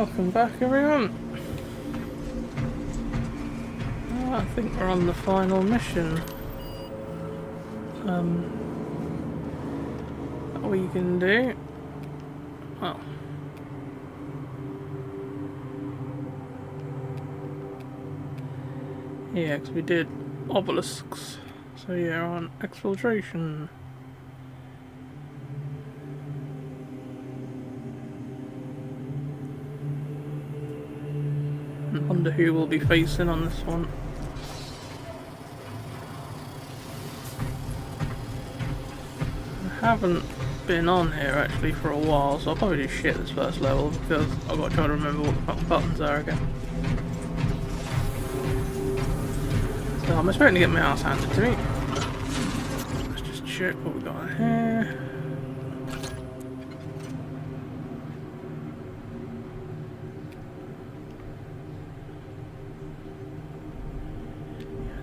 Welcome back, everyone. I think we're on the final mission. What we can do? Well, yeah, because we did obelisks. So yeah, on Exfiltration. I wonder who we'll be facing on this one. I haven't been on here actually for a while, so I'll probably do shit this first level because I've got to try to remember what the fucking buttons are again. So I'm expecting to get my ass handed to me. Let's just check what we got here.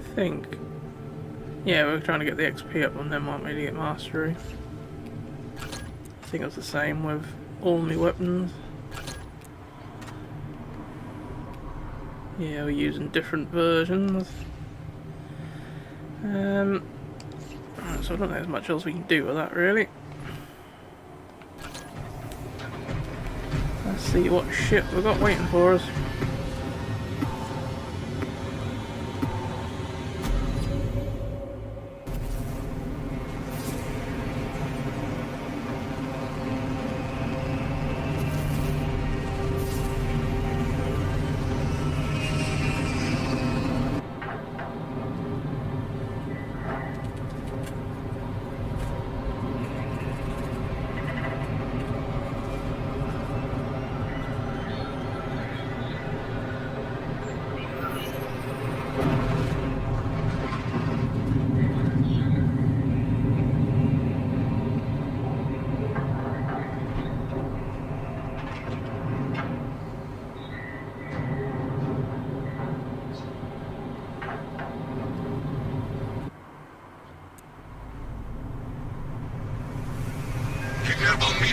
I think, yeah, we're trying to get the XP up on them, aren't we, to get mastery. I think it's the same with all my weapons. Yeah, we're using different versions. So I don't think there's much else we can do with that, really. Let's see what shit we've got waiting for us.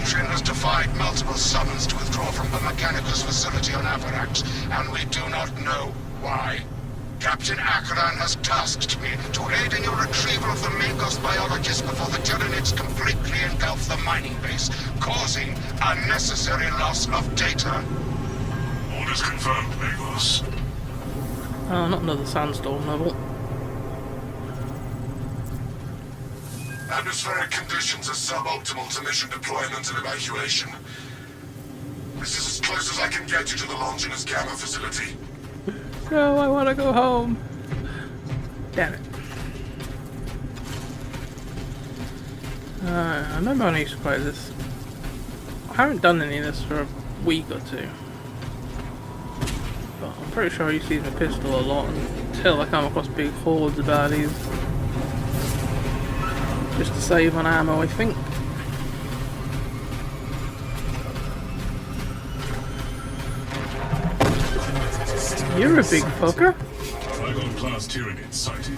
Has defied multiple summons to withdraw from the Mechanicus facility on Avarax, and we do not know why. Captain Acheron has tasked me to aid in your retrieval of the Magos biologists before the Tyranids completely engulf the mining base, causing unnecessary loss of data. Orders confirmed, Magos. Oh, not another sandstorm level. Atmospheric conditions are suboptimal to mission deployment and evacuation. This is as close as I can get you to the Longinus Gamma facility. No, I want to go home. Damn it. I remember when I used to play this. I haven't done any of this for a week or two. But I'm pretty sure I used to use my pistol a lot until I come across big hordes of baddies. Just to save on ammo, I think. You're a big fucker. Trigon class Tyranid sighted.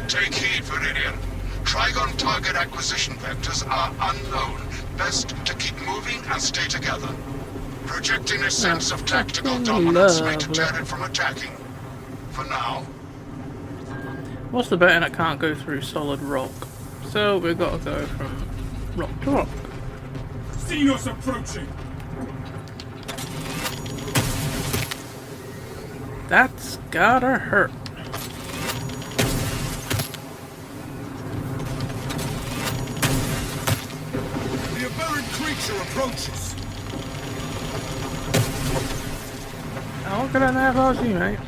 Take heed, Viridian. Trigon target acquisition vectors are unknown. Best to keep moving and stay together. Projecting a sense of tactical dominance may deter it from attacking. For now. What's the betting it can't go through solid rock? So we've got to go from rock to rock. Xenos approaching! That's gotta hurt. The aberrant creature approaches! How could I not have you, mate?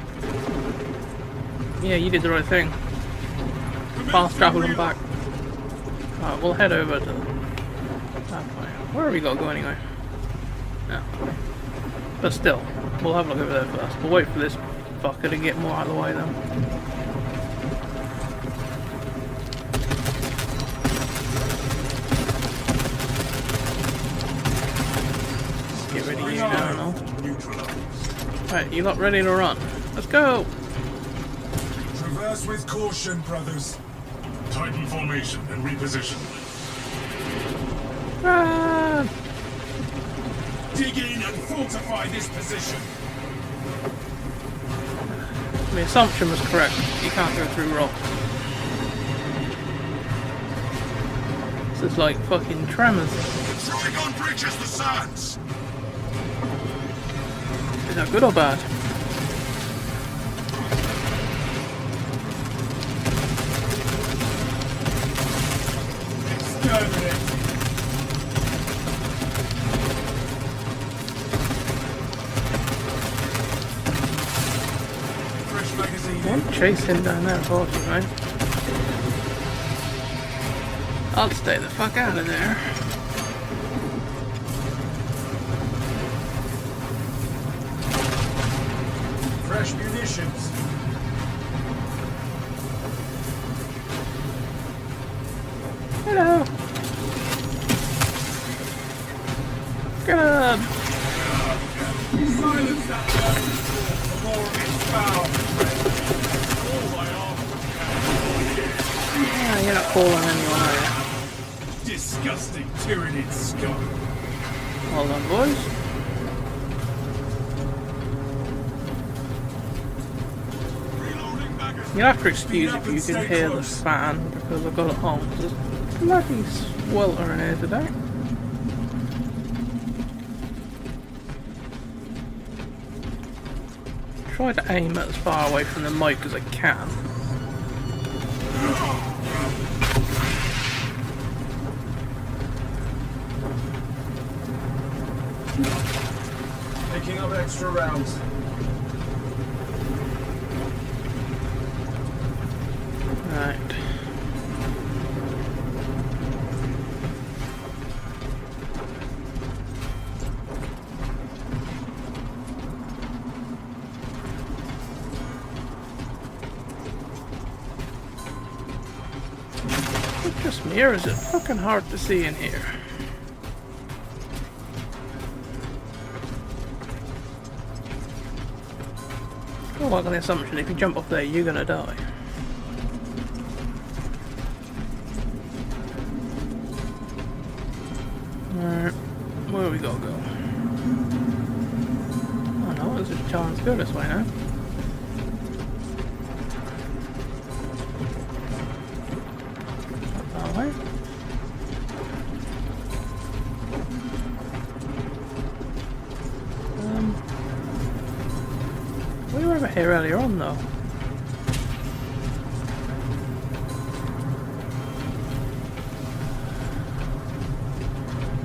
Yeah, you did the right thing. Fast traveling back. Alright, we'll head over to that way. Where have we got to go anyway? No. But still, we'll have a look over there first. We'll wait for this fucker to get more out of the way then. Get rid of you now. Right, you lot ready to run? Let's go! Traverse with caution, brothers. Tighten formation and reposition. Run! Dig in and fortify this position. My assumption was correct. You can't go through rocks. This is like fucking Tremors. Trigon breaches the sands. Is that good or bad? Exterminate. Fresh magazine. Don't chase him down there, horses, right? I'll stay the fuck out of there. Fresh munitions. Hello. Good. Silence that man. The more of its foul. All I ask. Yeah, you're not calling anyone, are you? Disgusting tyrannid scum. Hold on, boys. Reloading magazine. You'll have to excuse if you can hear the fan because I've got it on. There's bloody swelter in here today. Try to aim as far away from the mic as I can. Picking up extra rounds. Right. Is it just me or is it fucking hard to see in here? I like on the assumption if you jump off there you're gonna die. Alright, where we gotta go? Oh no, there's a chance to go this way now. That way. We were over here earlier on though.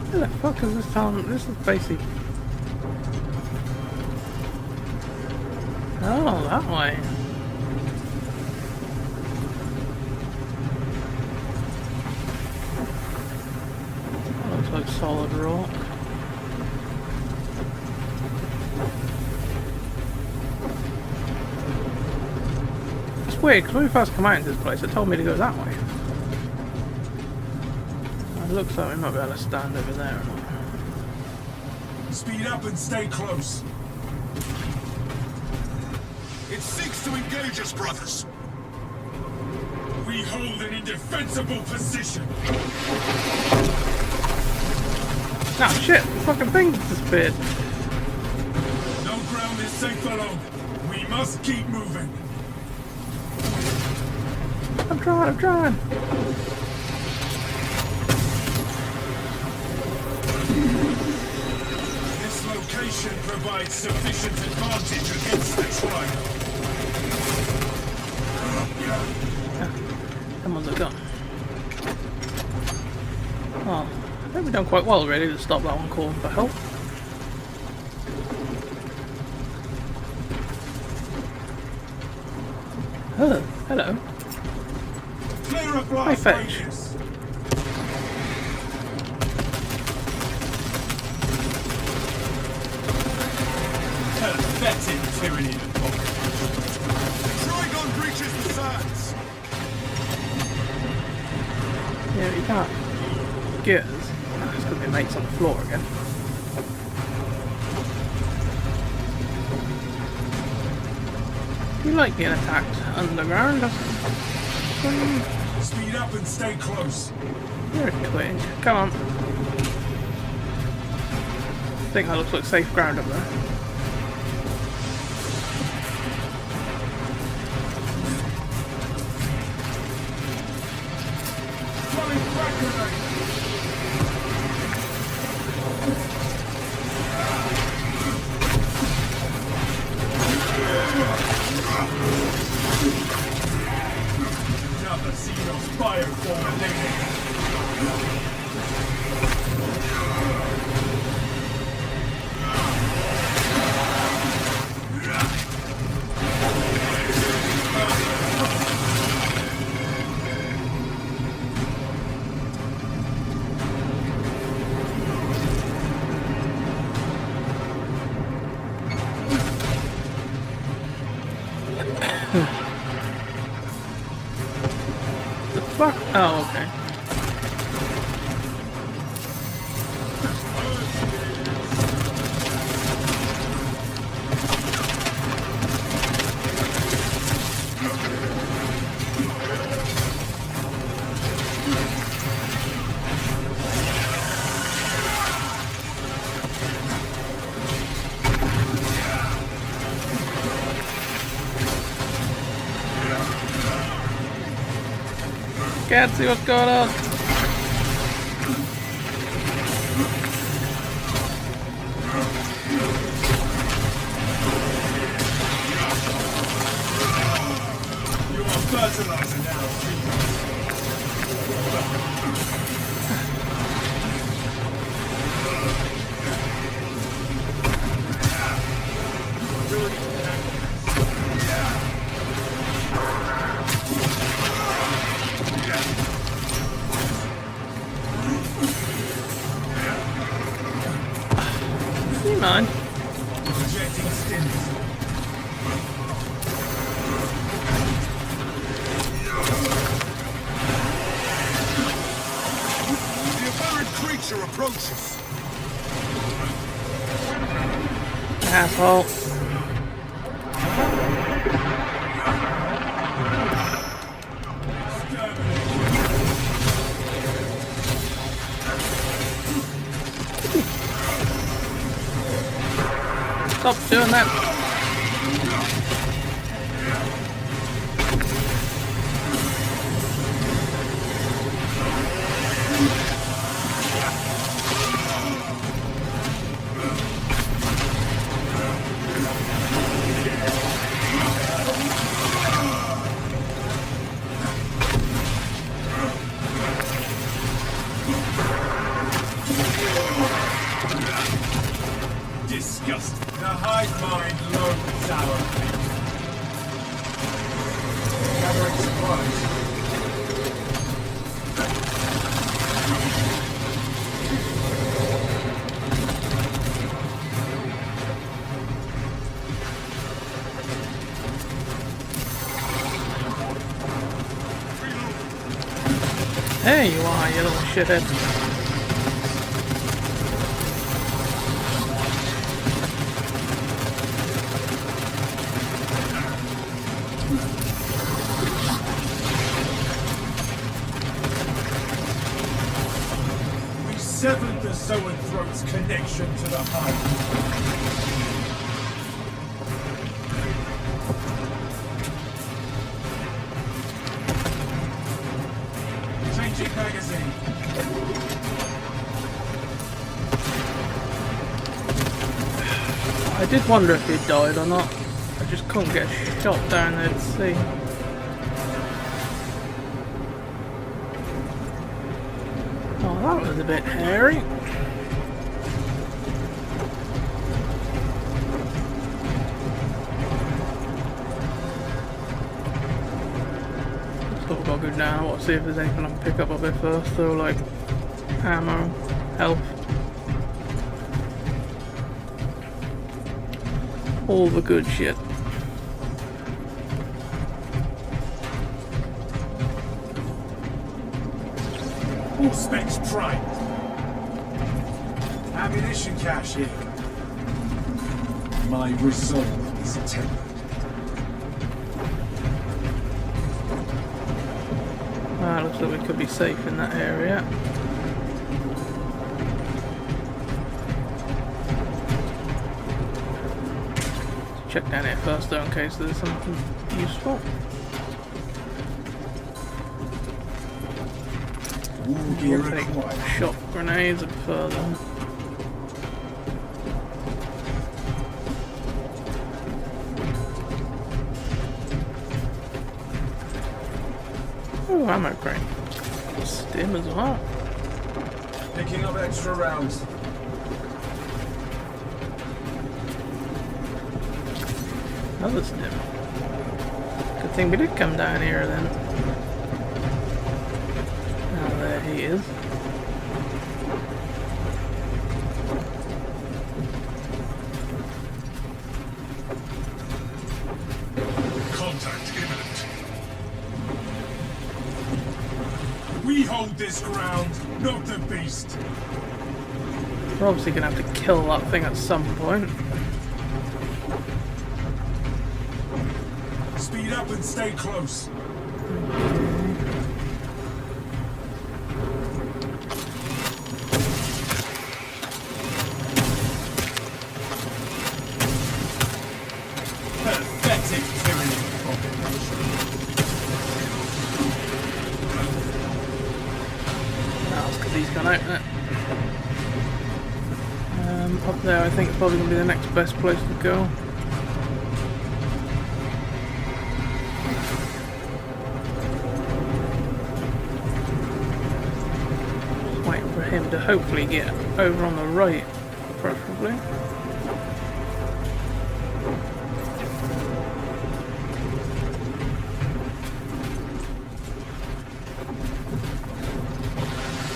Where the fuck is this town? This is basically... Oh, that way. That looks like solid rock. It's weird, because when we first come out into this place, it told me to go that way. It looks like we might be able to stand over there. Speed up and stay close. It seeks to engage us, brothers. We hold an indefensible position. Ah, shit! The fucking thing disappeared. No ground is safe alone. We must keep moving. I'm trying. This location provides sufficient advantage against the tribe. Someone's a gun. Oh, I think we've done quite well really to stop that one calling for help. Oh, hello. Clear of Hi, blast Fetch. ranges. Pathetic tyranny of Trigon breaches the sands. Yeah, you can't get us. It's going to be mates on the floor again. You like getting attacked underground? Speed up and stay close. You're a twig. Come on. think that looks like safe ground up there. Never see those fire form lately. The fuck? Oh, okay. Can't see what's going on. You are fertilizer now, You mind? Projecting stints. The apparent creature approaches. Asshole. Stop doing that. Disgusting. The hive mind low sour. Gathering supplies. There you are, you little shithead. We severed the Zoanthrope's connection to the hive. Changing magazine. I did wonder if he died or not. I just couldn't get shot down there to see. Oh, that was a bit hairy. Still gotta go down. I want to see if there's anything I can pick up here first. So, like ammo, health, all the good shit. All specs primed. Ammunition cache here. My resolve is tempered. Looks like we could be safe in that area. Check down here first though in case there's something useful. We'll take shot grenades and further. Oh, ammo crate. Stim as well. Picking up extra rounds. Another stim. Good thing we did come down here then. Oh, there he is. Contact imminent. We hold this ground, not the beast. We're obviously gonna have to kill that thing at some point. Speed up and stay close. Pathetic tyranny. That's because he's gone out, isn't it? Up there I think it's probably going to be the next best place to go. Just waiting for him to hopefully get over on the right, preferably.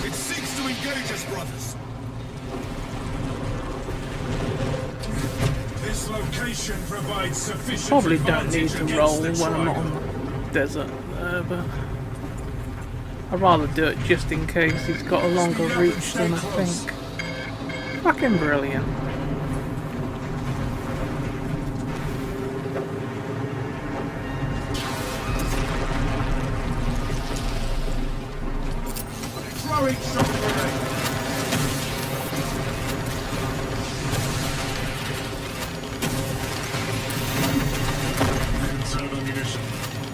It seeks to engage us, brothers. This location provides sufficient Probably don't need advantage to roll against the when I'm not tribe. on the desert there, but I'd rather do it just in case he's got a longer reach than I think. Fucking brilliant. Throwing shot grenade. Conserve ammunition.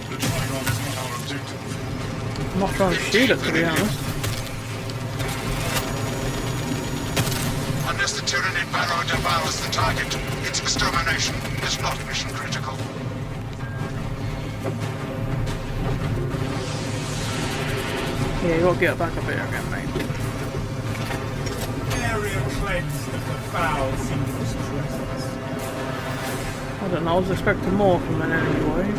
The trigon is not our objective. I'm not trying to shoot it, to be honest. Unless the Tyranid Barrow devours the target, its extermination is not mission critical. Yeah, you gotta get back up here again, mate. Area cleansed of the foul Xenos presence. I don't know, I was expecting more from an enemy wave.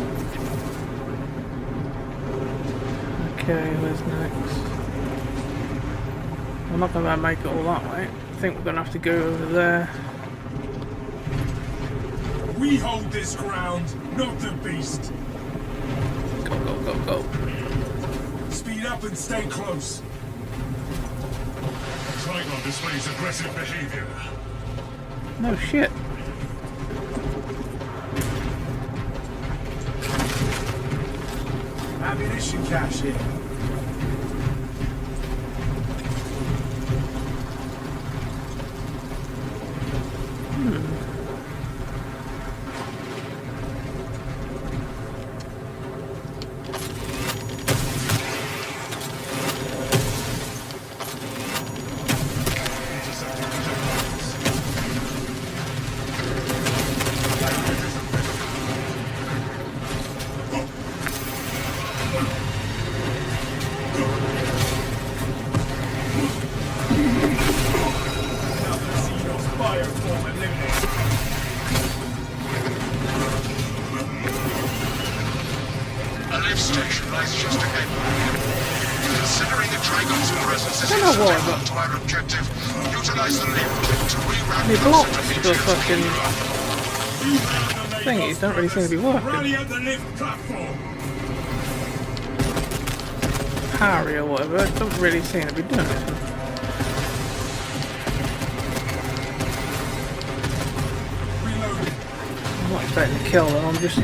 Okay, where's next? I'm not gonna make it all that way. I think we're gonna have to go over there. We hold this ground, not the beast. Go, go, go, go. Speed up and stay close. The trigon displays aggressive behavior. No shit. Ammunition cache here. Intercepting projectiles. Another Xenos fireform eliminated. A lift station lies just ahead. Considering the Trigon's presence is I don't know why, incidental but- to our objective, utilize the lift to reroute The the blocks to for fucking thingies don't really seem to be working. Rally at the lift platform. Parry or whatever, it doesn't really seem to be doing anything. Reloading. I'm not expecting to kill them, I'm just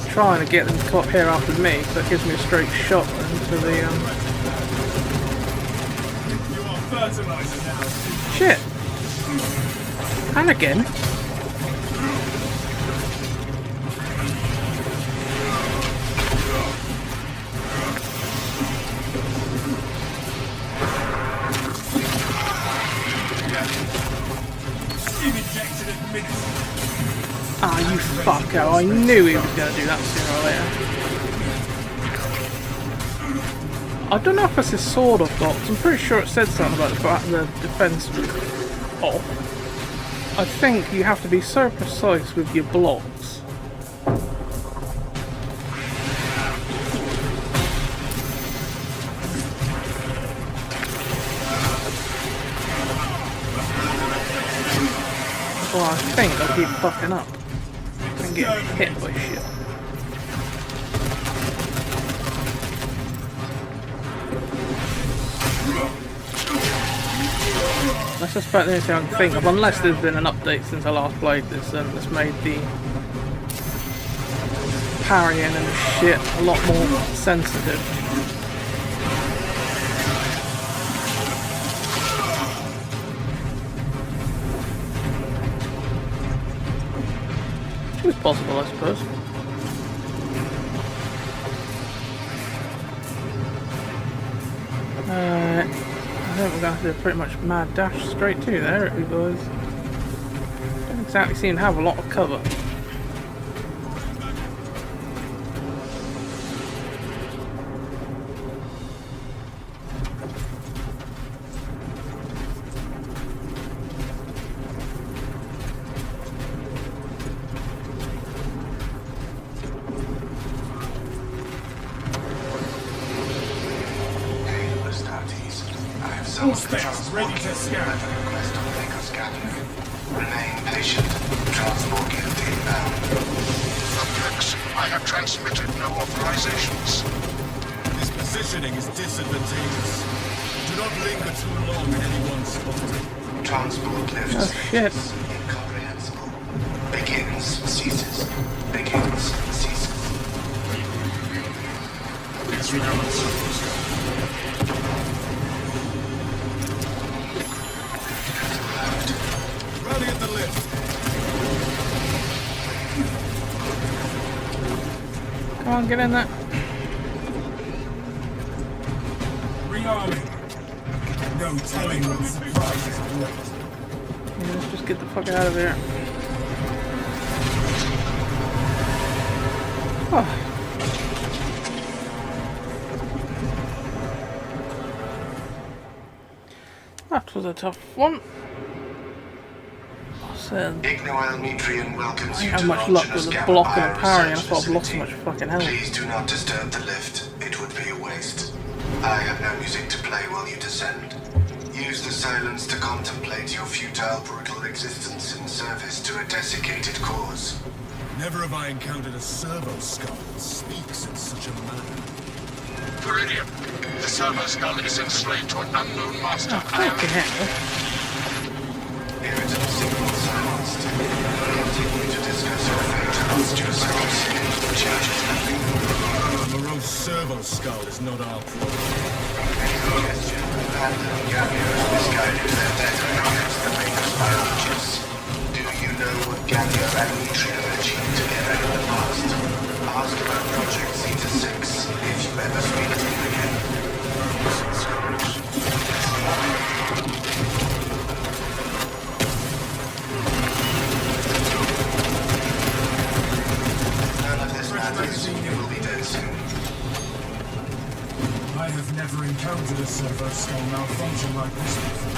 trying to get them to come up here after me, because that gives me a straight shot into the You are fertilizer now. shit! And again. Ah, you fucker. I knew he was going to do that sooner or later. I don't know if it's his sword I've got. I'm pretty sure it said something about the defense off. I think you have to be so precise with your blocks. Well, I think I keep fucking up and get hit by shit. That's just about the only thing I can think of, unless there's been an update since I last played this and it's made the parrying and shit a lot more sensitive. It's possible, I suppose. I think we're going to have to do a pretty much mad dash straight to there, it guys. Don't exactly seem to have a lot of cover. All space ready to scan. Remain patient. Transport unit inbound. Subjects, I have transmitted no authorizations. This positioning is disadvantageous. Do not linger too long in any one spot. Transport lift Oh shit. incomprehensible. Begins, ceases. Begins, ceases. Disregard the surface. Rally at the lift. Come on, get in there. Rearming. No telling what surprises await. Yeah, let's just get the fuck out of here. Oh. That was a tough one. I said Ignoelmetrian welcomes I you had to much luck with the block and the parry, and I thought I've lost so much fucking health. Please do not disturb the lift. It would be a waste. I have no music to play while you descend. Use the silence to contemplate your futile, brutal existence in service to a desiccated cause. Never have I encountered a servo skull that speaks in such a manner. Viridian, the servo skull is enslaved to an unknown master. Oh, fucking hell. Irritant signal silenced. Continue to discuss your fate amongst yourselves. Changes nothing. A morose servo skull is not our problem. Suggestion. Abandon Gavios misguided their data against the latest biologists. Do you know what Gavio and Mitria achieved together in the past? Ask about Project Zeta-6 if you ever speak to them again. None of this matters. You will be dead soon. I have never encountered a servo skull malfunction like this before.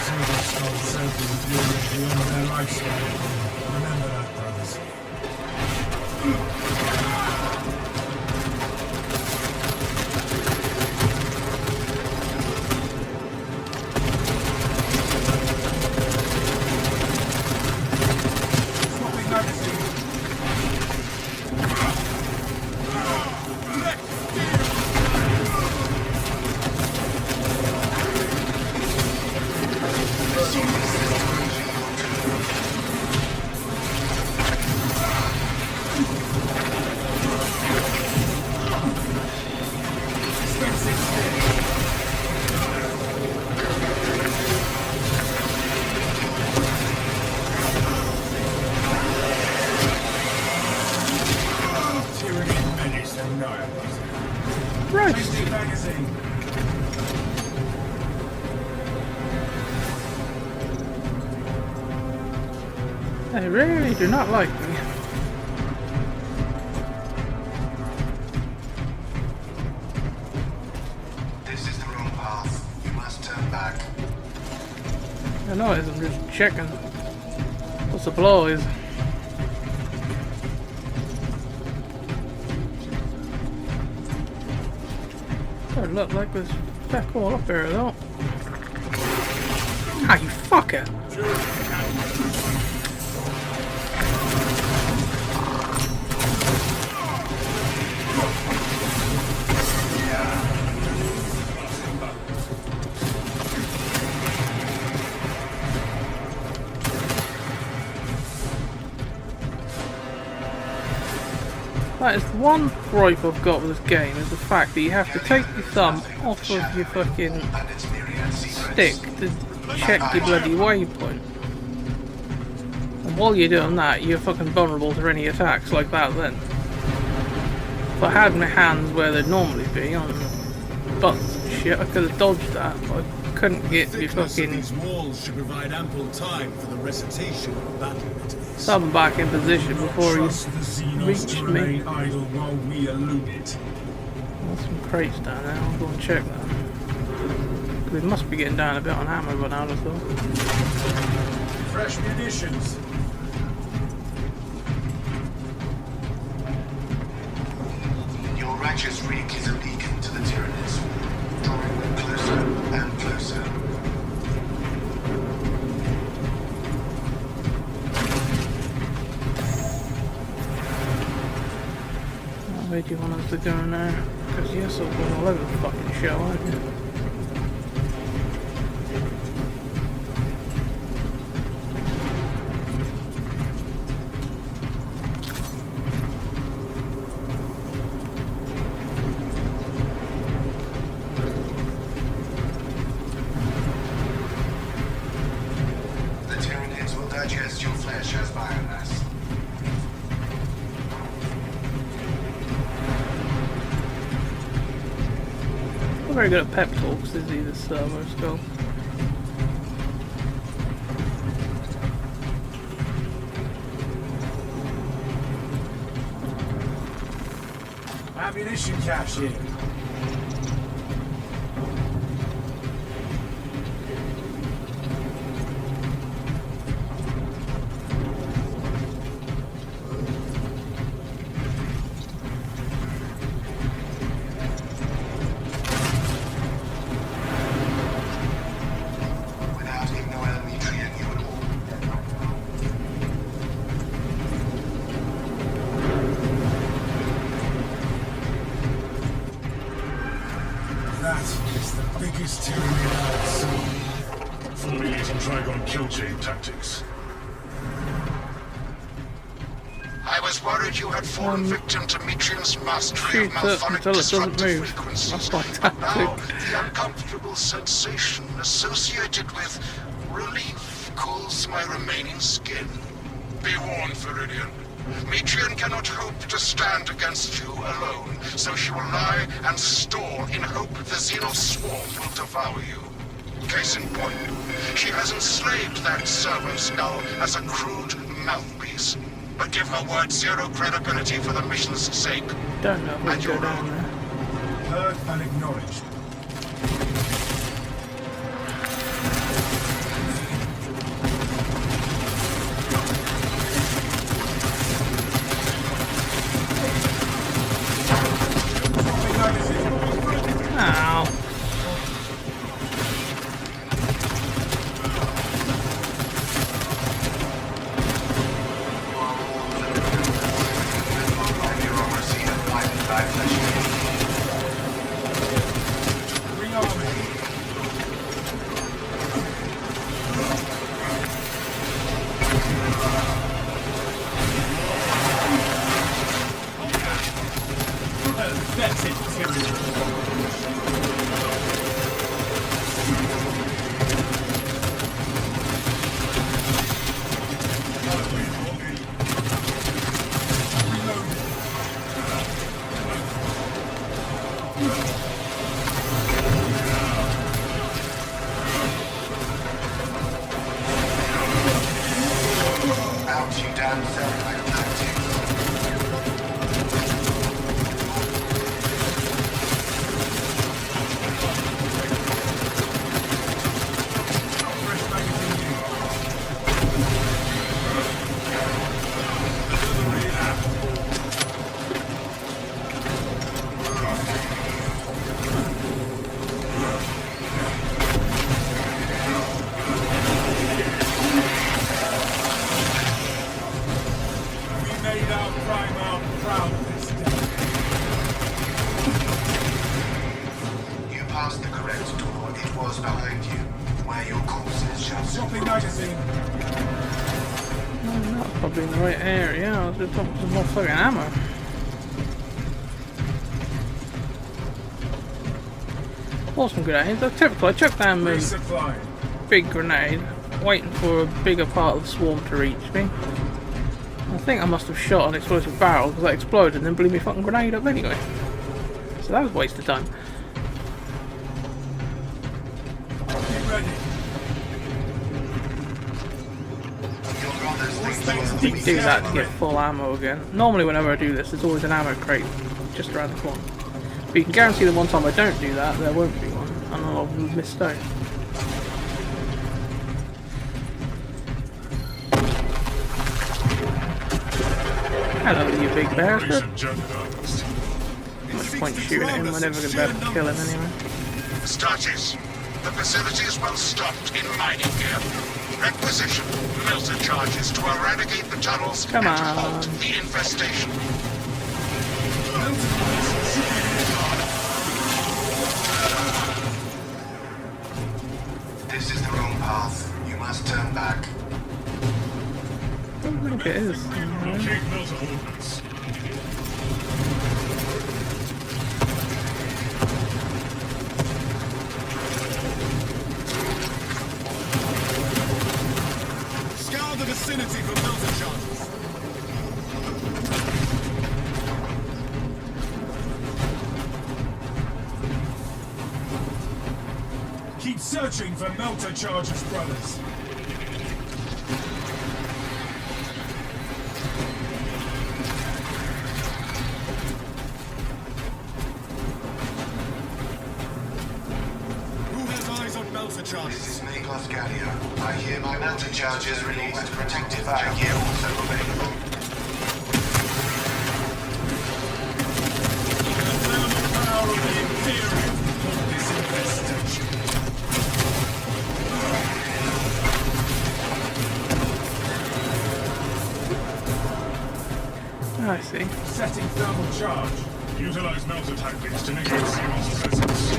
Servo skulls simply appear at the end of their lifespan. Remember that, brothers. Swapping magazine. They really do not like me. This is the wrong path. You must turn back. I know it is, I'm just checking what supplies. Doesn't look like there's feck all up here though. Ah, you fucker! That is the one gripe I've got with this game, is the fact that you have to take your thumb off of your fucking stick to check your bloody waypoint. And while you're doing that, you're fucking vulnerable to any attacks like that then. If I had my hands where they'd normally be, on buttons and shit, I could have dodged that, but I couldn't get my fucking These walls should provide ample time for the recitation of battle abilities. thumb back in position before he Trust the Xenos reached to me. remain idle while we elude it. There's some crates down there, I'll go and check that. We must be getting down a bit on hammer by now, I thought. Fresh munitions. Your righteous reek is a beacon to the Tyranids, drawing them closer and closer. Where do you want us to go now? Because you're sort of going all over the fucking show, aren't you? The Tyranids will digest your flesh as biomass. Not very good at pep talks, is he, this servo skull? Ammunition cache here. Without Ignoel-Metrian, you would all be dead by now. That is the biggest tyranny I've seen. Fully using Trigon kill chain tactics. I was worried you had fallen victim to Metrian's mastery of Shoot it malphonic until it doesn't disruptive move. frequencies. That's my But now, tactic. the uncomfortable sensation associated with relief cools my remaining skin. Be warned, Viridian. Metrian cannot hope to stand against you alone, so she will lie and stall in hope the Xenos swarm will devour you. Case in point, she has enslaved that servo skull as a crude mouthpiece. But give her word zero credibility for the mission's sake. Don't know if we And can go your down own. there. Heard and acknowledged. Ow. My bureaucracy and blinded by flesh. Rearming. That's it, tyranny. Out You passed the correct door. It was behind you, where your corpses shall Shopping magazine. That's probably in the right area. I was just talking some more fucking ammo. Awesome grenades. Typical. I chucked down my Resupply. big grenade, waiting for a bigger part of the swarm to reach me. I think I must have shot an explosive barrel because that exploded and then blew my fucking grenade up anyway. So that was a waste of time. Get ready. You do that to get full ammo again. Normally whenever I do this, there's always an ammo crate just around the corner. But you can guarantee that one time I don't do that, there won't be one. And I'll miss out. Hello, you big bastard. Much point shooting at him, we're never going to be able to kill him anyway. Starches. The facility is well stocked in mining gear. Requisition melter charges to eradicate the tunnels Come and on. halt the infestation. This is the wrong path. You must turn back. I don't think it is. Locate melter ordnance. Scour the vicinity for melter charges. Keep searching for melter charges, brothers. Who has eyes on melter charges? This is Magos Gallia. I hear my melter charges released. Protective gear also available. The thermal power of the Imperium for this infestation. I see. Setting thermal charge. Utilize melter tactics to negate Xenos presence.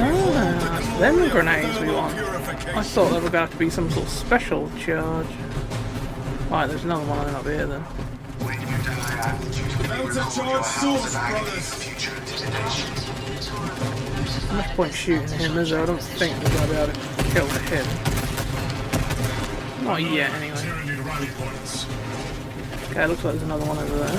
Ah, them the grenades we want. I thought they were going to have to be some sort of special charge. Right, there's another one up here then. When you die, I need you to Melter record your charge house source, and agony brothers. for future intimidation. No point shooting him, is there? I don't think we're going to be able to kill him. Not yet, anyway. Zero need rally points. Okay, looks like there's another one over there.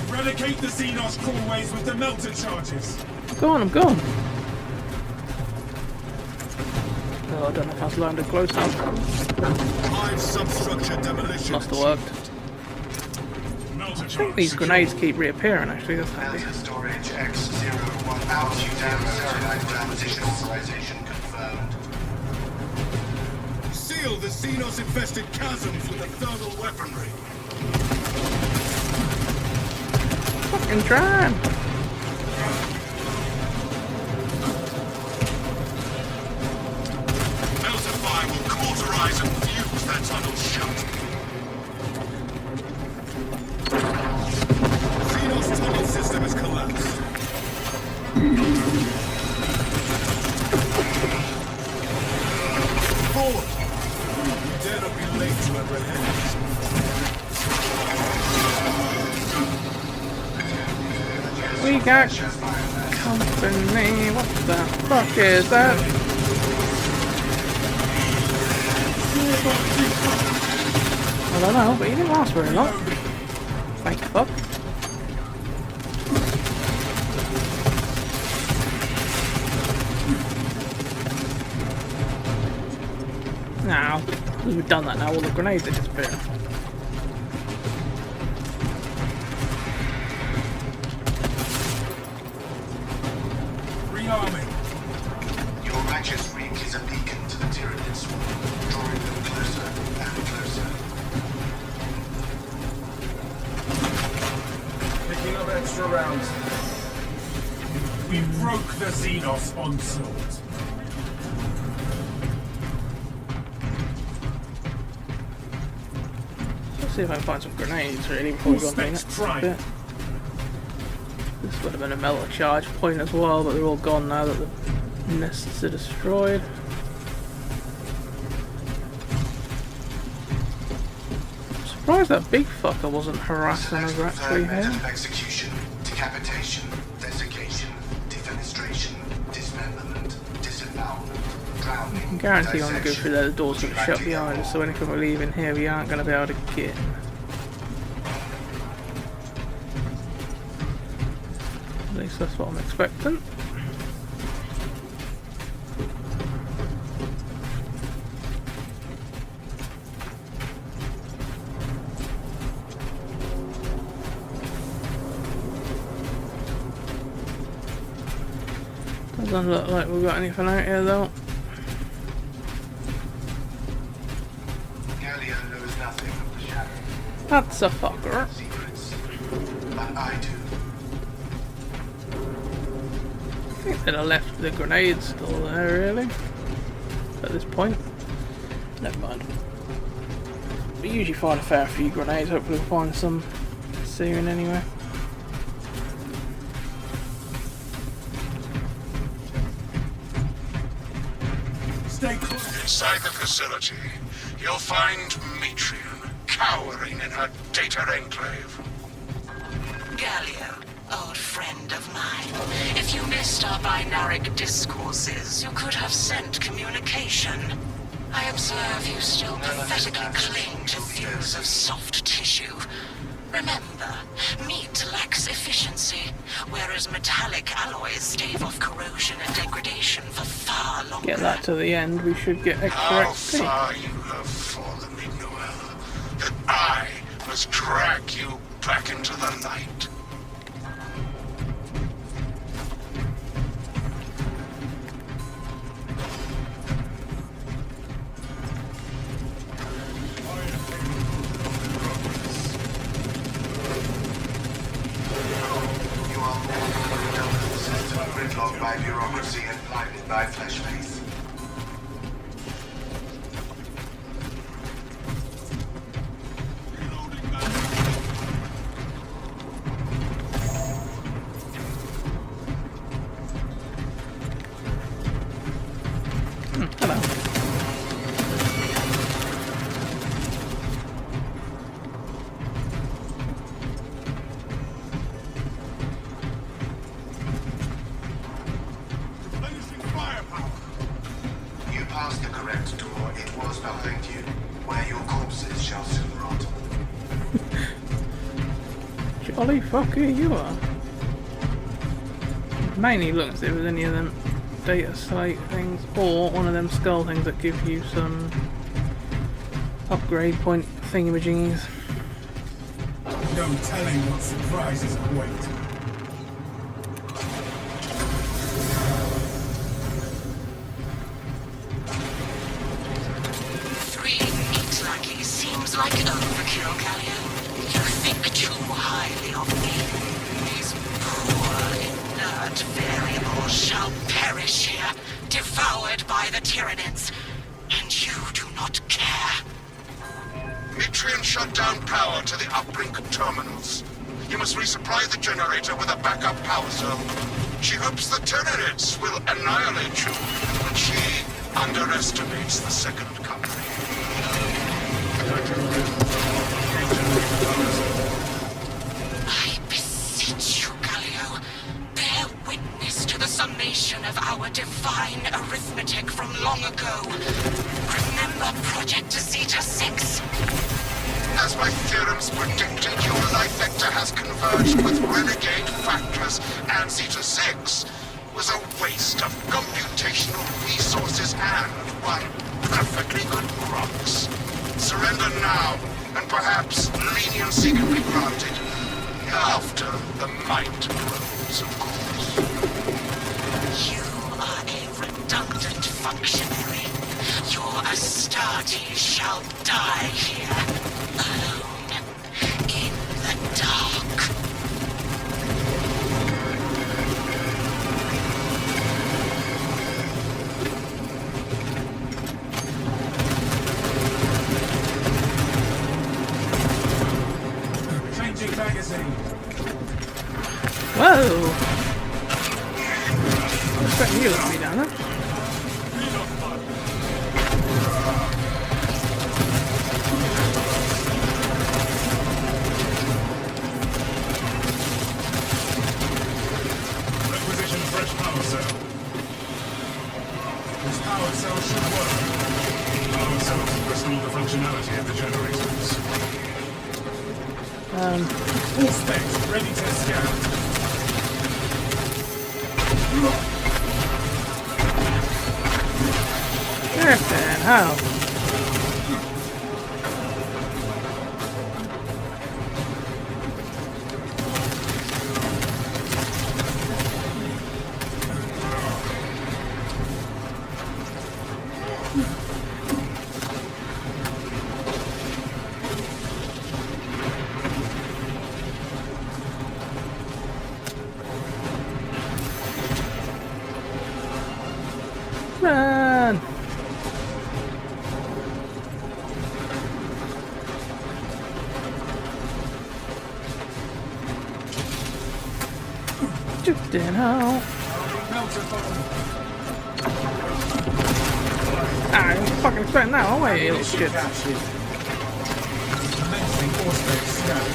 Eradicate the Xenos crawlways with the melter charges. Go on, I'm gone. Oh, I don't know if I was landed close enough. Hive substructure demolition. Must have worked. Melter I think charge these secured. grenades keep reappearing actually, that's handy. Melter storage X01 altitude satellite acquisition authorization confirmed. Seal the Xenos-infested chasms with the thermal weaponry. Fucking trying! Melter fire will cauterize and fuse that tunnel shut. Xenos tunnel system has collapsed. Forward! We dare not be late to apprehend. We got company. What the fuck is that? I don't know, but he didn't last very long. Thank fuck. Now, we've done that now, all the grenades are disappearing. Rearming. Your righteous reek is a beacon to the Tyranids, drawing them closer and closer. Picking up extra rounds. We broke the Xenos onslaught. Let's see if I can find some grenades really before we go on to the Specs next try. bit. This would have been a metal charge point as well, but they're all gone now that the nests are destroyed. I'm surprised that big fucker wasn't harassing us actually Method here. of execution, decapitation, desiccation, defenestration, dismemberment, disembowelment, drowning. I can guarantee when we go dissection, through there the door's going to shut directly behind us, so anything we leave in here we aren't going to be able to get. At least that's what I'm expecting. Doesn't look like we've got anything out here though. Gallia knows nothing of the shadow. That's a fucker. Secrets. But I do. I think they'd have left the grenades still there really. At this point. Never mind. We usually find a fair few grenades, hopefully we'll find some soon anyway. Stay close. Inside the facility, you'll find Metrian cowering in her data enclave. Gallia, old friend of mine. If you missed our binaric discourses, you could have sent communication. I observe you still pathetically cling to views of soft tissue. Remember, meat lacks efficiency, whereas metallic alloys stave off corrosion and degradation for far longer. Get that to the end, we should get extra How XP. far you have fallen, Miguel, that I must drag you back into the light. You are more than a system gridlocked by bureaucracy and blinded by flesh face. Hello. Replenishing firepower. You passed the correct door. It was behind you, where your corpses shall soon rot. Jolly fucker you are. Mainly look as if there's any of them data slate things or one of them skull things that give you some upgrade point thingamajiggies. No telling what surprises await. Three meat lackeys seems like overkill, Gallia. You think too highly of me. These poor, inert variables shall perish here, devoured by the Tyranids. And you do not care. Metrian shut down power to the uplink terminals. You must resupply the generator with a backup power cell. She hopes the Tyranids will annihilate you, but she underestimates the second company. I beseech you, Gallia, bear witness to the summation of our divine arithmetic from long ago. Remember Project Zeta 6? As my theorems predicted, your life vector has converged with renegade factors, and Zeta 6 was a waste of computational resources and one perfectly good rocks. Surrender now, and perhaps leniency can be granted. After the might grows, of course. You are a redundant functionary. Your Astartes shall die here, alone, in the dark. Changing magazine. Whoa! I expect you to be down there. Requisition fresh power cell. This power cell should work. Power cells will restore the functionality of the generators. All specs ready to scan. Griffin, how? Run! Just in how? Ah, I'm fucking expecting that, aren't we, you little shit? Commencing all specs scan.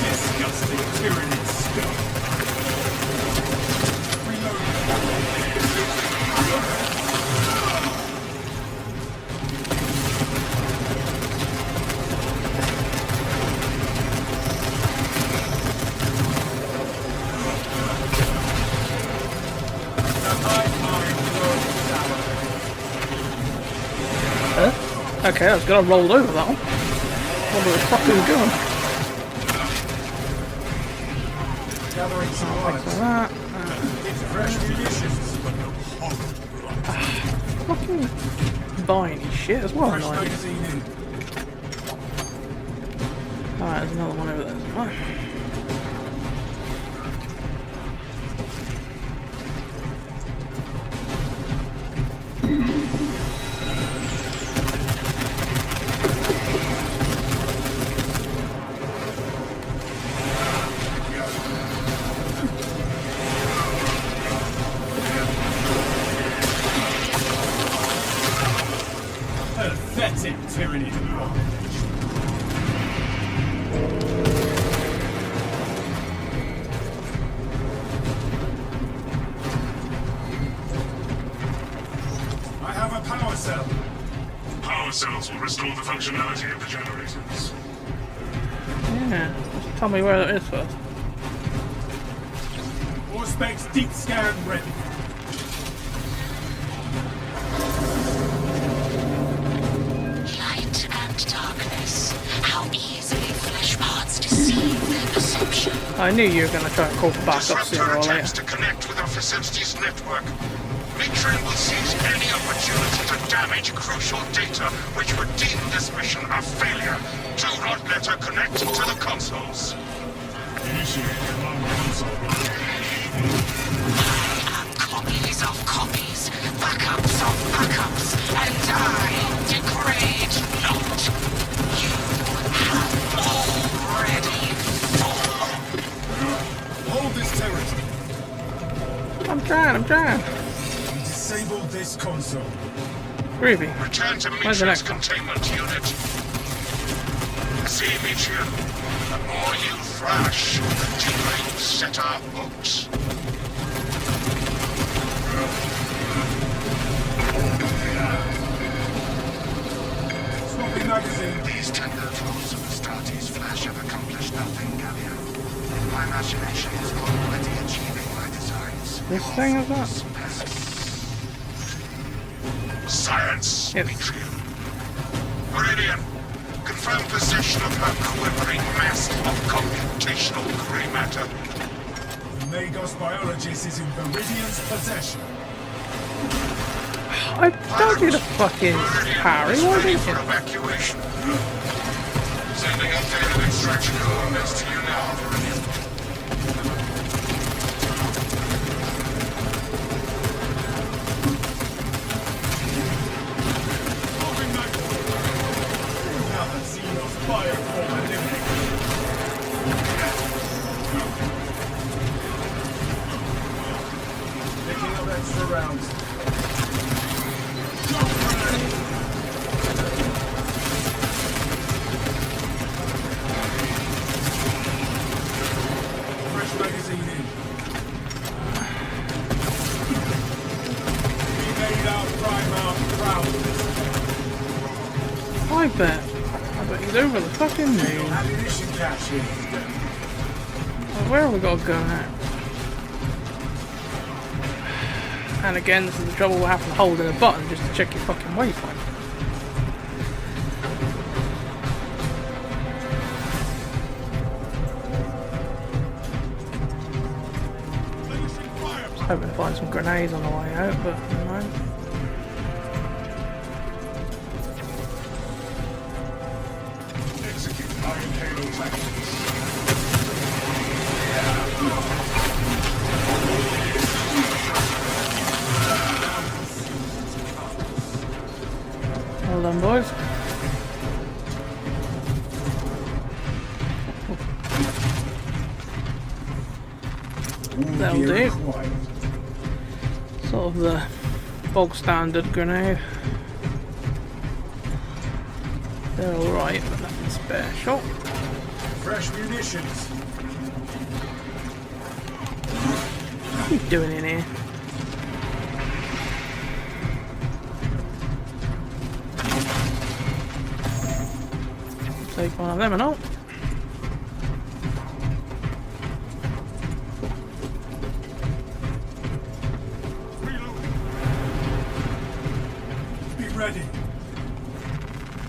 Disgusting tyranny stuff. Okay, I was gonna roll over that one. Wonder what the fuck he was doing. Gathering some Like lights. that. Fresh munitions. Fucking buying his shit as well, Fresh annoying. magazine in. Alright, there's another one over there. Right. Pathetic tyranny to bondage. I have a power cell. Power cells will restore the functionality of the generators. Yeah, just tell me where it is first. All specs deep scan ready. Light and darkness. How easily flesh parts deceive their perception. I knew you were gonna try and call for backup Disrupt sooner her or attempts later. to connect with our facilities network. Mitrin will seize any opportunity to damage crucial data which would deem this mission a failure. Do not let her connect to the consoles. Initiate command console. I am copies of copies, backups of backups, and I degrade not. You have already fallen. Hold this turret. I'm trying. We disabled this console. Groovy. Return to Where's the Mitrin's next one? containment unit. See, Mitrin, the more you thrash, the deeper you set our hooks. Swapping magazine. These tender tools of Astartes flash have accomplished nothing, Gallia. My imagination is already achieving my designs. This thing is that? Science, Yes. Demetrius. Meridian, confirm possession of her quivering mass of computational gray matter. The Magos biologist is in Viridian's possession. I don't need a fucking parry, why Ready don't for you? evacuation. Sending updated extraction coordinates to you now, Meridian. Another Xenos bioform eliminated. Picking up extra rounds. Fresh magazine in. We made our Primarch proud. I bet he's over the fucking moon. Ammunition cache in. Where have we got to go now? And again, this is the trouble with having to hold in a button just to check your fucking waypoint. I was hoping to find some grenades on the way out, but never mind. Execute Iron Halo tactics. Well done, boys. That'll do. Sort of the bog standard grenade. They're alright, but nothing special. Fresh munitions. What are you doing in here? Take one of them and all. Be ready.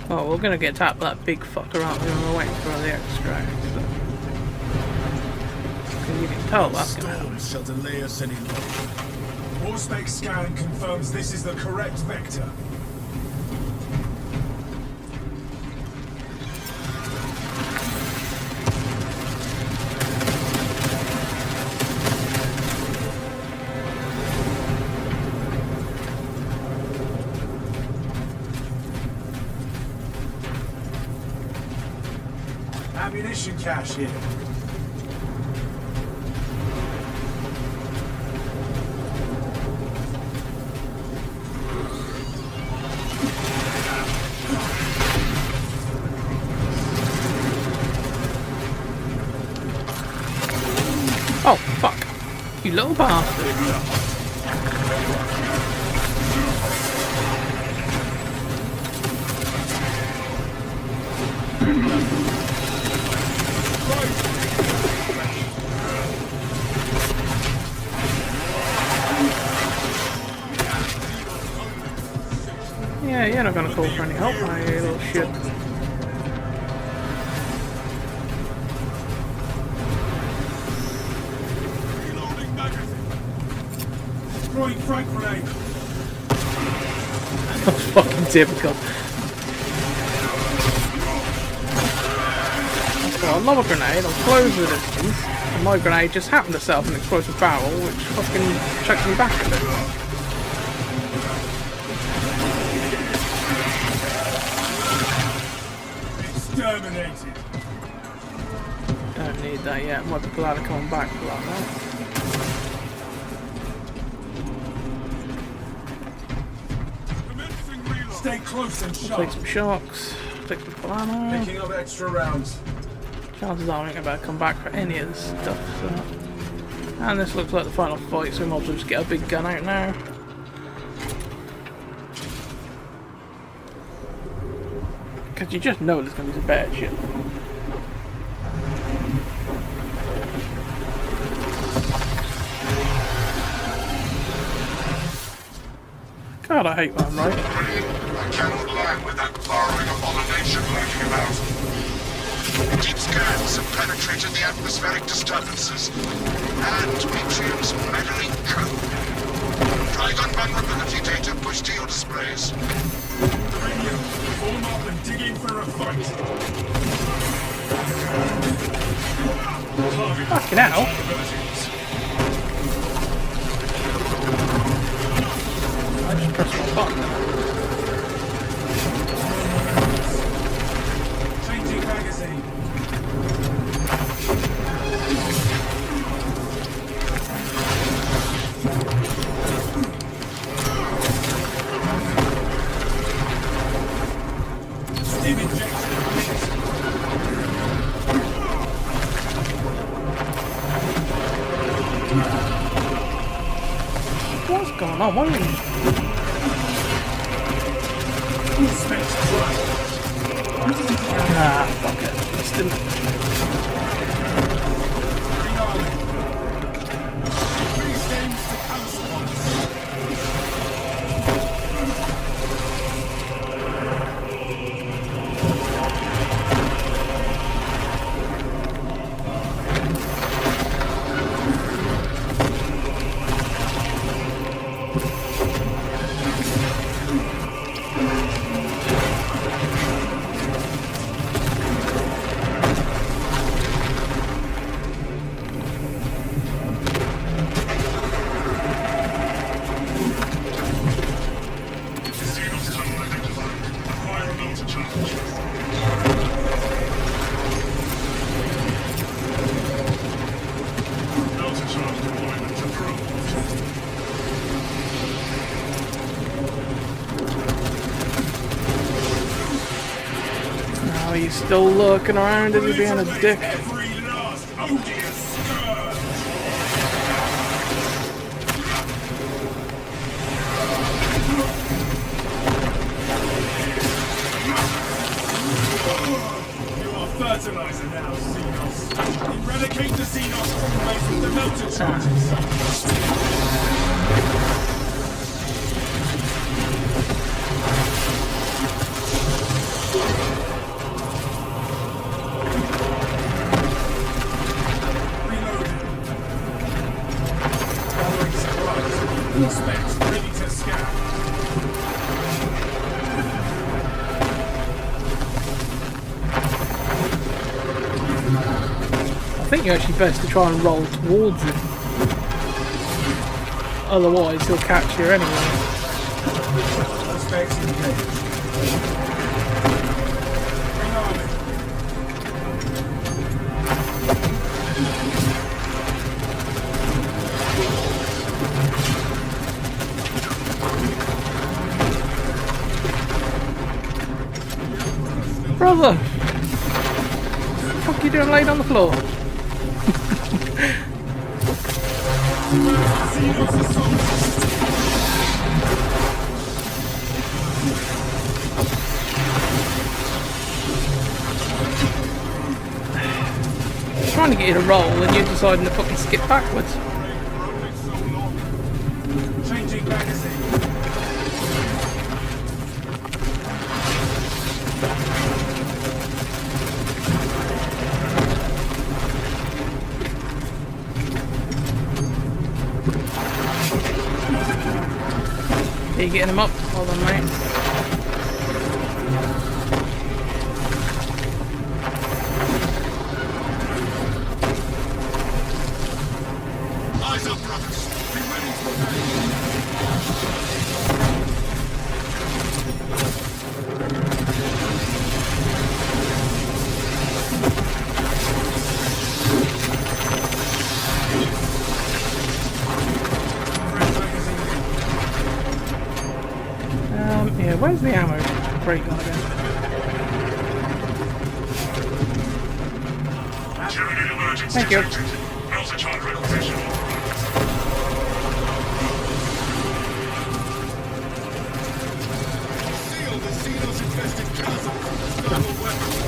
Oh, we're gonna get tapped that big fucker, aren't we? We're waiting for the extract. So. 'Cause you can tell that's gonna happen. Storm shall delay us any longer. Horseback scan confirms this is the correct vector. Ammunition cache here. Oh, fuck. You little bastard. Yeah, you're not gonna call for any help, are you, you little shit? Throwing frag grenade. That's fucking typical. So I love a grenade, I'll close the distance, and my grenade just happened to set up an explosive barrel, which fucking chucked me back a bit. Exterminated. Don't need that yet, might be glad of coming back for that now. Stay close and Take sharp. some shocks, take some full ammo. Picking up extra rounds. Chances are I ain't about to come back for any of this stuff, so. And this looks like the final fight, so we might as well just get a big gun out now. Because you just know there's going to be some bad shit. God, I hate that, right? I cannot land with that burrowing abomination lurking about. Deep scans have penetrated the atmospheric disturbances and Matrium's meddling code. Trigon vulnerability data pushed to your displays. Radio, form up and dig in for a fight. Fucking hell. I just pressed my button. Changing magazine. Stim injection. What's going on? What are you... Space drive. Ah, fuck it. This didn't... These games to cancel once. Oh, he's still lurking around as he being a dick. Every last odious scourge. You are fertilizer now, Xenos. Eradicate the Xenos from base with the melter charges. Reloading. Gathering supplies. Specs ready to scan. I think you're actually best to try and roll towards him. Otherwise, he'll catch you anyway. Specs engaged. Reloading. Brother! What the fuck are you doing laid on the floor? Trying to get you to roll and you're deciding to fucking skip backwards. Changing magazine. Are you getting him up? Hold on, mate. Eyes up, brothers. Be ready for battle. Yeah, where's the ammo crate gone again? Tyranid emergency Thank you. detected. Melter charge requisition. Seal the Xenos infested chasm from external weapons.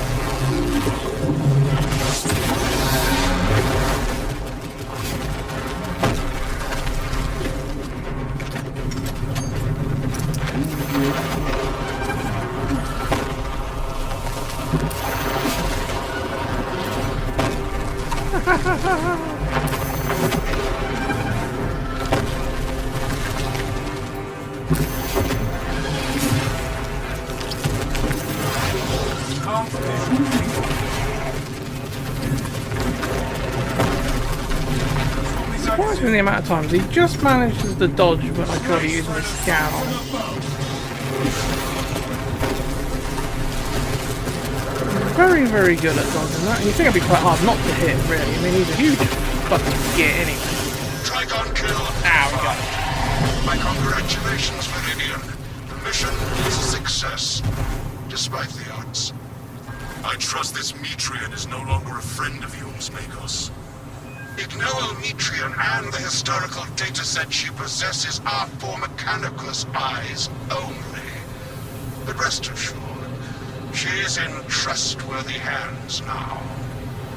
Surprising the amount of times he just manages to dodge when I try to use my scout. Very, very good at dodging that. You think it'd be quite hard not to hit, really. I mean, he's a huge fucking git anyway. Trigon kill. Ah, we got it. My congratulations, Meridian. The mission is a success, despite the odds. I trust this Metrian is no longer a friend of yours, Makos. Ignore Metrian and the historical dataset she possesses are for Mechanicus eyes only. But rest assured, she is in trustworthy hands now.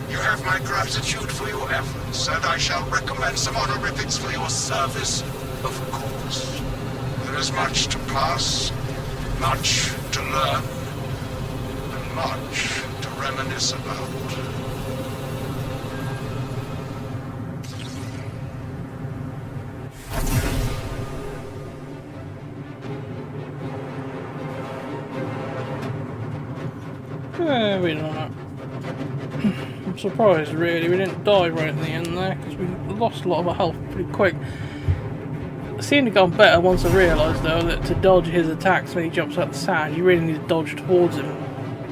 You have my gratitude for your efforts, and I shall recommend some honorifics for your service, of course. There is much to pass, much to learn, and much to reminisce about. We don't know. I'm surprised, really. We didn't die right in the end there, because we lost a lot of our health pretty quick. It seemed to go better once I realised, though, that to dodge his attacks when he jumps out the sand, you really need to dodge towards him,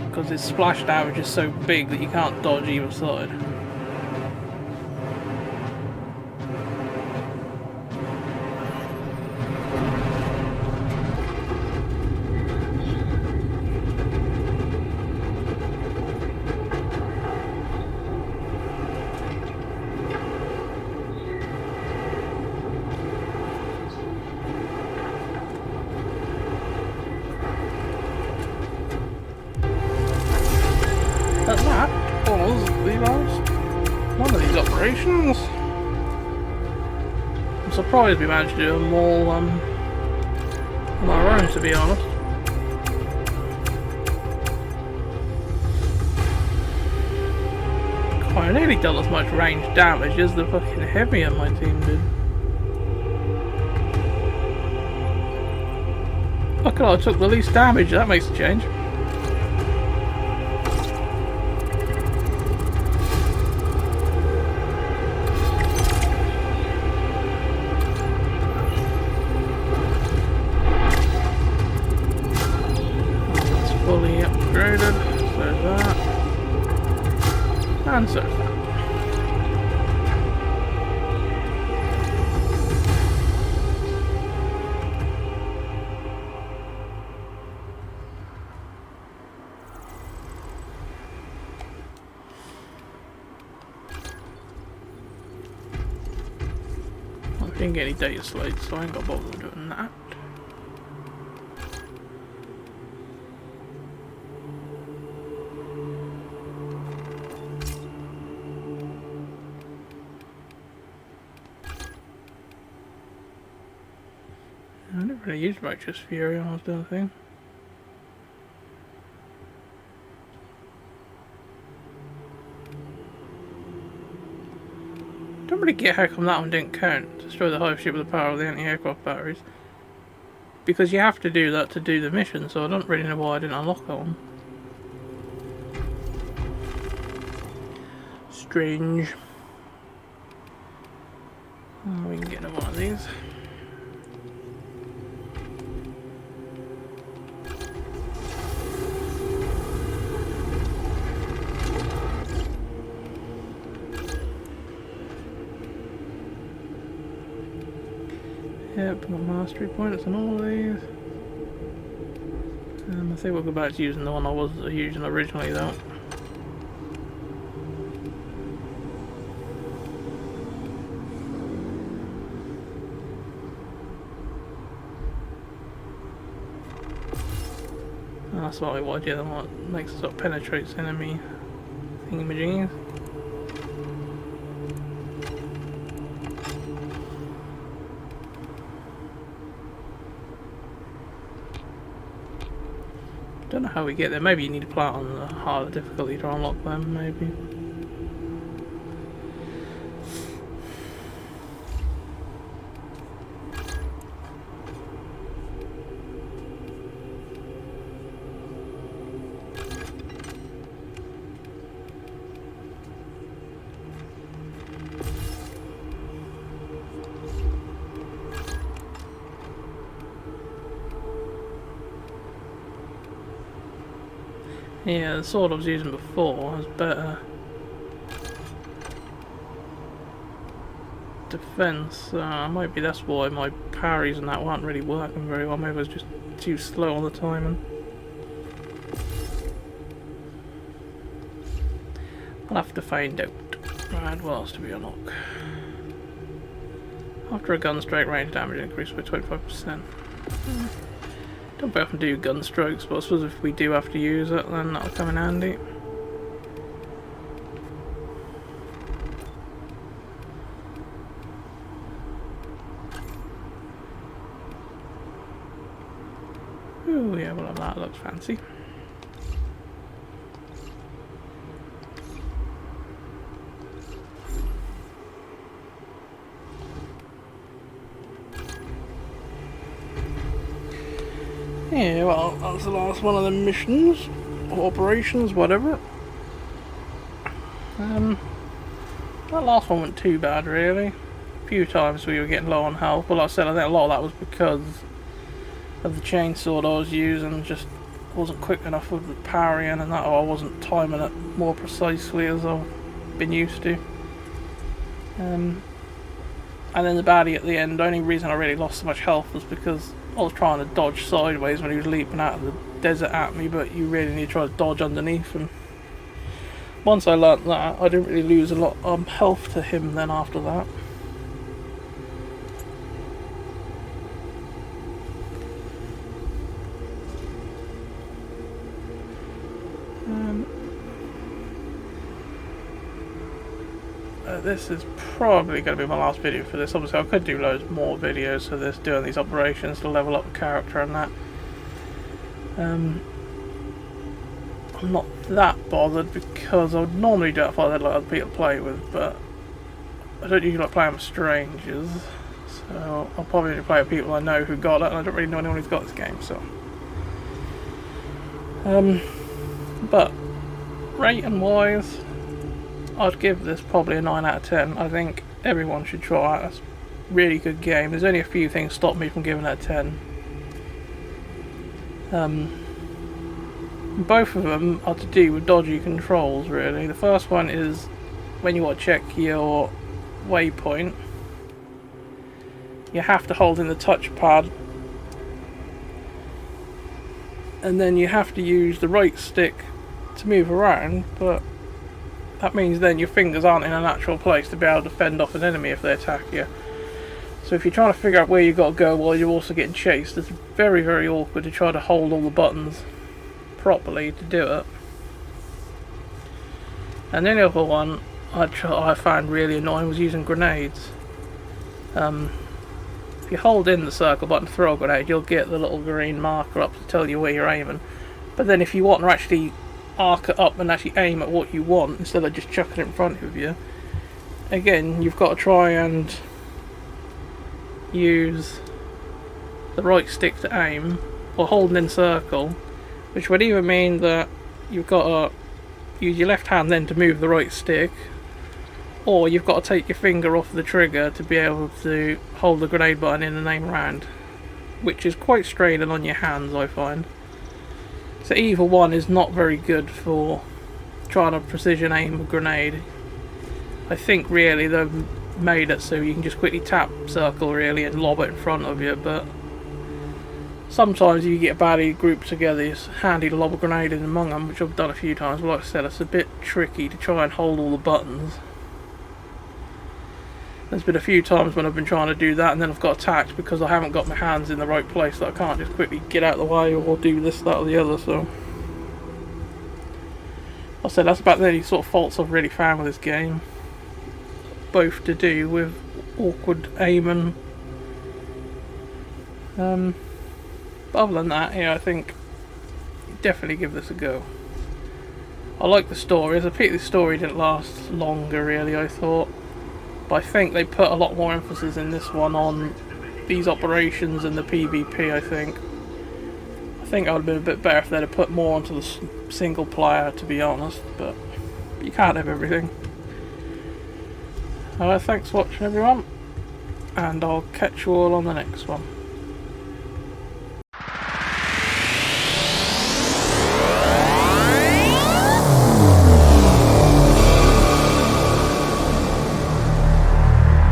because his splash damage is so big that you can't dodge either side. But that was the last one of these operations. I'm surprised we managed to do them all on our own, to be honest. I nearly done as much range damage as the fucking heavy on my team did. Look, I took the least damage, that makes a change. Fully upgraded, so that, and so that. I didn't get any data slates, so I ain't got bothered doing that. I didn't really use Righteous Fury when I was doing the thing. Don't really get how come that one didn't count. Destroy the hive ship with the power of the anti-aircraft batteries. Because you have to do that to do the mission, so I don't really know why I didn't unlock that one. Strange. Oh, we can get another one of these. Yep, got mastery points on all of these. I think we'll go back to using the one I was using originally though. Oh, that's what I want, yeah, the one that makes it sort of penetrates enemy thingamajiggies. Don't know how we get there. Maybe you need to play it on the harder difficulty to unlock them, maybe. Yeah, the sword I was using before was better defense. Maybe that's why my parries and that weren't really working very well. Maybe I was just too slow on the timing. I'll have to find out. Right, what else do we unlock? After a gun strike, range damage increased by 25%. Don't very often do gun strokes, but I suppose if we do have to use it, then that'll come in handy. Ooh, yeah, well, that looks fancy. Yeah, well, that's the last one of the missions, or operations, whatever. That last one wasn't too bad, really. A few times we were getting low on health, but like I said, I think a lot of that was because of the chainsaw I was using. Just wasn't quick enough with the parrying and that, or I wasn't timing it more precisely as I've been used to. And then the baddie at the end, the only reason I really lost so much health was because I was trying to dodge sideways when he was leaping out of the desert at me, but you really need to try to dodge underneath, and once I learnt that, I didn't really lose a lot of health to him then after that. This is probably going to be my last video for this. Obviously I could do loads more videos for this, doing these operations to level up the character and that. I'm not that bothered because I would normally do it if I had like other people to play with, but I don't usually like playing with strangers, so I'll probably only play with people I know who got it, and I don't really know anyone who's got this game, so. But rating wise, I'd give this probably a 9 out of 10. I think everyone should try it. It's a really good game. There's only a few things stop me from giving it a 10. Both of them are to do with dodgy controls, really. The first one is when you want to check your waypoint, you have to hold in the touchpad, and then you have to use the right stick to move around, but that means then your fingers aren't in a natural place to be able to fend off an enemy if they attack you. So if you're trying to figure out where you've got to go while you're also getting chased, it's very, very awkward to try to hold all the buttons properly to do it. And the other one I found really annoying was using grenades. If you hold in the circle button to throw a grenade, you'll get the little green marker up to tell you where you're aiming. But then if you want to actually arc it up and actually aim at what you want instead of just chucking it in front of you, again you've got to try and use the right stick to aim, or holding in circle, which would either mean that you've got to use your left hand then to move the right stick, or you've got to take your finger off the trigger to be able to hold the grenade button in and aim around, which is quite straining on your hands, I find. So either one is not very good for trying to precision aim a grenade. I think really they've made it so you can just quickly tap circle really and lob it in front of you, but sometimes if you get a baddie group together, it's handy to lob a grenade in among them, which I've done a few times, but like I said, it's a bit tricky to try and hold all the buttons. There's been a few times when I've been trying to do that and then I've got attacked because I haven't got my hands in the right place, so I can't just quickly get out of the way or do this, that or the other. So like I said, that's about the only sort of faults I've really found with this game, both to do with awkward aiming. But other than that, yeah, I think definitely give this a go. I like the story. It's a pity the story didn't last longer really, I thought. But I think they put a lot more emphasis in this one on these operations and the PvP, I think. I think it would have been a bit better if they'd have put more onto the single player, to be honest, but you can't have everything. Thanks for watching everyone, and I'll catch you all on the next one.